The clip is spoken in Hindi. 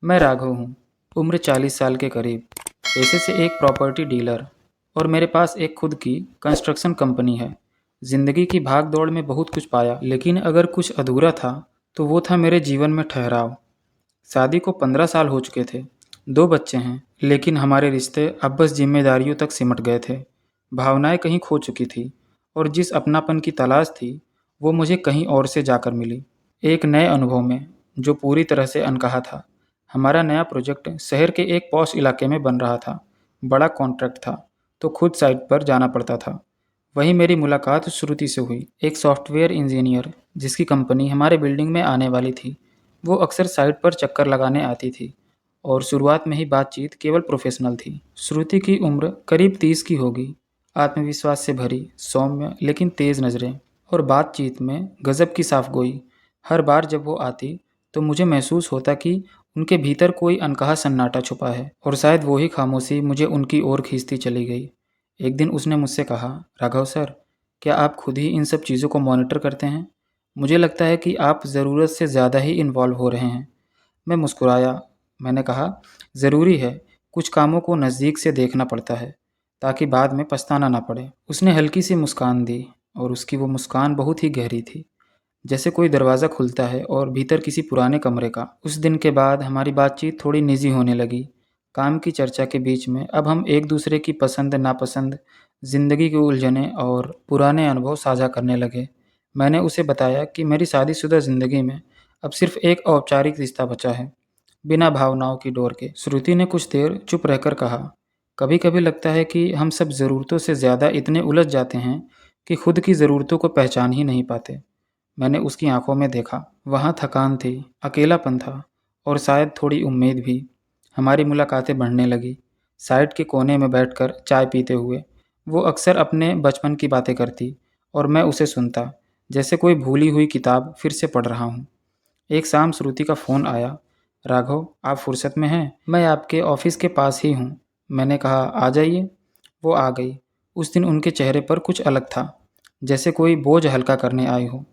मैं राघव हूँ। उम्र 40 साल के करीब। पेशे से एक प्रॉपर्टी डीलर। और मेरे पास एक खुद की कंस्ट्रक्शन कंपनी है। जिंदगी की भाग दौड़ में बहुत कुछ पाया, लेकिन अगर कुछ अधूरा था तो वो था मेरे जीवन में ठहराव। शादी को 15 साल हो चुके थे। 2 बच्चे हैं, लेकिन हमारे रिश्ते अब बस जिम्मेदारियों तक सिमट गए थे। भावनाएं कहीं खो चुकी थी, और जिस अपनापन की तलाश थी वो मुझे कहीं और से जाकर मिली। एक नए अनुभव में, जो पूरी तरह से अनकहा था। हमारा नया प्रोजेक्ट शहर के एक पॉश इलाके में बन रहा था। बड़ा कॉन्ट्रैक्ट था, तो खुद साइट पर जाना पड़ता था। वहीं मेरी मुलाकात श्रुति से हुई, एक सॉफ्टवेयर इंजीनियर जिसकी कंपनी हमारे बिल्डिंग में आने वाली थी। वो अक्सर साइट पर चक्कर लगाने आती थी, और शुरुआत में ही बातचीत केवल प्रोफेशनल थी। श्रुति की उम्र करीब 30 की होगी। आत्मविश्वास से भरी, सौम्य लेकिन तेज नज़रें, और बातचीत में गजब की साफगोई। हर बार जब वो आती तो मुझे महसूस होता कि उनके भीतर कोई अनकहा सन्नाटा छुपा है, और शायद वही खामोशी मुझे उनकी ओर खींचती चली गई। एक दिन उसने मुझसे कहा, राघव सर, क्या आप खुद ही इन सब चीज़ों को मॉनिटर करते हैं? मुझे लगता है कि आप ज़रूरत से ज़्यादा ही इन्वॉल्व हो रहे हैं। मैं मुस्कुराया। मैंने कहा, ज़रूरी है, कुछ कामों को नज़दीक से देखना पड़ता है ताकि बाद में पछताना ना पड़े। उसने हल्की सी मुस्कान दी, और उसकी वो मुस्कान बहुत ही गहरी थी, जैसे कोई दरवाज़ा खुलता है और भीतर किसी पुराने कमरे का। उस दिन के बाद हमारी बातचीत थोड़ी निजी होने लगी। काम की चर्चा के बीच में अब हम एक दूसरे की पसंद नापसंद, ज़िंदगी की उलझनें और पुराने अनुभव साझा करने लगे। मैंने उसे बताया कि मेरी शादीशुदा ज़िंदगी में अब सिर्फ एक औपचारिक रिश्ता बचा है, बिना भावनाओं की डोर के। श्रुति ने कुछ देर चुप रहकर कहा, कभी कभी लगता है कि हम सब ज़रूरतों से ज़्यादा इतने उलझ जाते हैं कि खुद की ज़रूरतों को पहचान ही नहीं पाते। मैंने उसकी आंखों में देखा। वहाँ थकान थी, अकेलापन था, और शायद थोड़ी उम्मीद भी। हमारी मुलाकातें बढ़ने लगी। साइड के कोने में बैठकर चाय पीते हुए वो अक्सर अपने बचपन की बातें करती, और मैं उसे सुनता, जैसे कोई भूली हुई किताब फिर से पढ़ रहा हूँ। एक शाम श्रुति का फ़ोन आया। राघव, आप फुर्सत में हैं? मैं आपके ऑफिस के पास ही हूँ। मैंने कहा, आ जाइए। वो आ गई। उस दिन उनके चेहरे पर कुछ अलग था, जैसे कोई बोझ हल्का करने आई हो।